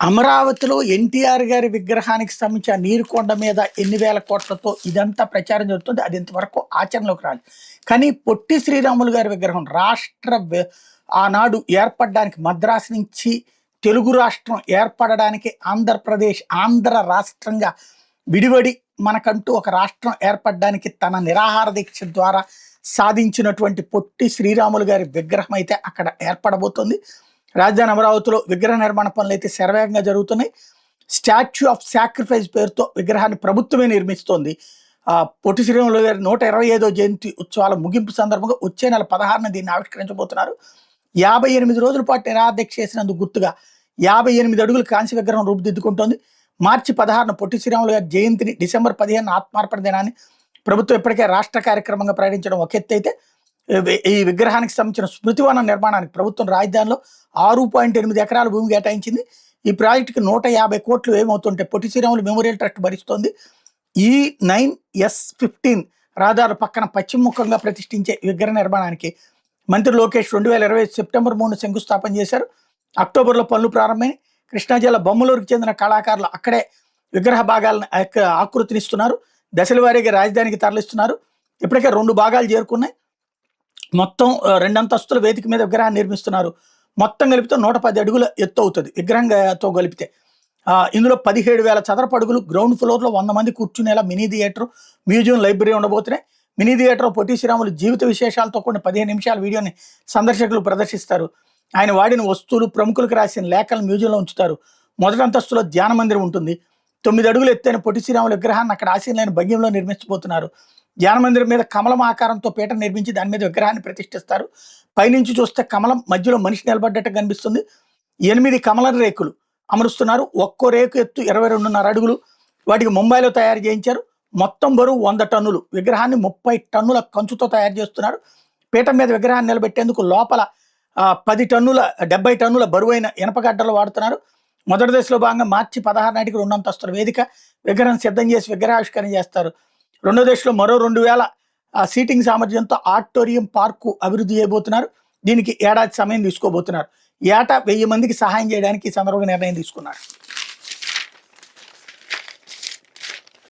అమరావతిలో ఎన్టీఆర్ గారి విగ్రహానికి సంబంధించి ఆ నీరుకొండ మీద ఎన్ని వేల కోట్లతో ఇదంతా ప్రచారం జరుగుతుంది. అది ఇంతవరకు ఆచరణలోకి రాలేదు. కానీ పొట్టి శ్రీరాములు గారి విగ్రహం ఆనాడు ఏర్పడడానికి మద్రాసు నుంచి తెలుగు రాష్ట్రం ఏర్పడడానికి ఆంధ్ర రాష్ట్రంగా విడివడి మనకంటూ ఒక రాష్ట్రం ఏర్పడడానికి తన నిరాహార దీక్ష ద్వారా సాధించినటువంటి పొట్టి శ్రీరాములు గారి విగ్రహం అయితే అక్కడ ఏర్పడబోతుంది. రాజధాని అమరావతిలో విగ్రహ నిర్మాణ పనులు అయితే శరవేగంగా జరుగుతున్నాయి. స్టాచ్యూ ఆఫ్ సాక్రిఫైస్ పేరుతో విగ్రహాన్ని ప్రభుత్వమే నిర్మిస్తోంది. పొట్టి శ్రీరాములు గారి 125వ జయంతి ఉత్సవాల ముగింపు సందర్భంగా వచ్చే నెల 16న దీన్ని ఆవిష్కరించబోతున్నారు. 58 రోజుల పాటు నిరాదీక్ష చేసినందుకు గుర్తుగా 58 అడుగుల కాంస్య విగ్రహం రూపుదిద్దుకుంటోంది. మార్చి 16న పొట్టి శ్రీరాములు గారి జయంతిని, డిసెంబర్ 15న ఆత్మార్పణ దినాన్ని ప్రభుత్వం ఇప్పటికే రాష్ట్ర కార్యక్రమంగా ప్రకటించడం ఒక ఎత్తు అయితే, ఈ విగ్రహానికి సంబంధించిన స్మృతివనం నిర్మాణానికి ప్రభుత్వం రాజధానిలో 6.8 ఎకరాల భూమి కేటాయించింది. ఈ ప్రాజెక్టుకి 150 కోట్లు ఏమవుతుంటే పొట్టి శ్రీరాములు మెమోరియల్ ట్రస్ట్ భరిస్తోంది. ఈ 9S15 రహదారుల పక్కన పశ్చిమముఖంగా ప్రతిష్ఠించే విగ్రహ నిర్మాణానికి మంత్రి లోకేష్ 2020 సెప్టెంబర్ 3 శంకుస్థాపన చేశారు. అక్టోబర్లో పనులు ప్రారంభమైన కృష్ణా జిల్లా బొమ్మలూరుకి చెందిన కళాకారులు అక్కడే విగ్రహ భాగాలను ఆకృతినిస్తున్నారు. దశల వారీగా రాజధానికి తరలిస్తున్నారు. ఇప్పటికే 2 భాగాలు చేరుకున్నాయి. మొత్తం 2 అంతస్తుల వేదిక మీద విగ్రహాన్ని నిర్మిస్తున్నారు. మొత్తం కలిపితే 110 అడుగుల ఎత్తు అవుతుంది విగ్రహంతో కలిపితే. ఇందులో 17,000 చదరపు అడుగులు, గ్రౌండ్ ఫ్లోర్లో 100 మంది కూర్చునేలా మినీ థియేటర్, మ్యూజియం, లైబ్రరీ ఉండబోతున్నాయి. మినీ థియేటర్ పొట్టి శ్రీరాములు జీవిత విశేషాలతో కూడిన 15 నిమిషాల వీడియోని సందర్శకులు ప్రదర్శిస్తారు. ఆయన వాడిన వస్తువులు, ప్రముఖులకు రాసిన లేఖలు మ్యూజియంలో ఉంచుతారు. మొదటి అంతస్తులో ధ్యాన మందిరం ఉంటుంది. 9 అడుగులు ఎత్తైన పొట్టి శ్రీరాములు విగ్రహాన్ని అక్కడ ఆసీనులైన భంగిమలో నిర్మించబోతున్నారు. ధ్యాన మందిరం మీద కమలం ఆకారంతో పీఠం నిర్మించి దాని మీద విగ్రహాన్ని ప్రతిష్ఠిస్తారు. పైనుంచి చూస్తే కమలం మధ్యలో మనిషి నిలబడ్డట్టు కనిపిస్తుంది. 8 కమలం రేకులు అమరుస్తున్నారు. ఒక్కో రేకు ఎత్తు 22.5 అడుగులు. వాటికి ముంబైలో తయారు చేయించారు. మొత్తం బరువు 100 టన్నులు. విగ్రహాన్ని 30 టన్నుల కంచుతో తయారు చేస్తున్నారు. పీఠం మీద విగ్రహాన్ని నిలబెట్టేందుకు లోపల 70 టన్నుల బరువైన ఇనపగడ్డలు వాడుతున్నారు. మొదటి దశలో భాగంగా మార్చి 16 నాటికి 2 అంతస్తుల వేదిక విగ్రహం సిద్ధం చేసి విగ్రహావిష్కరణ చేస్తారు. రెండో దశలో మరో 2,000 సీటింగ్ సామర్థ్యంతో ఆడిటోరియం పార్కు అభివృద్ధి చేయబోతున్నారు. దీనికి ఏడాది సమయం తీసుకోబోతున్నారు. ఏటా 1000 మందికి సహాయం చేయడానికి ఈ సందర్భంగా నిర్ణయం తీసుకున్నారు.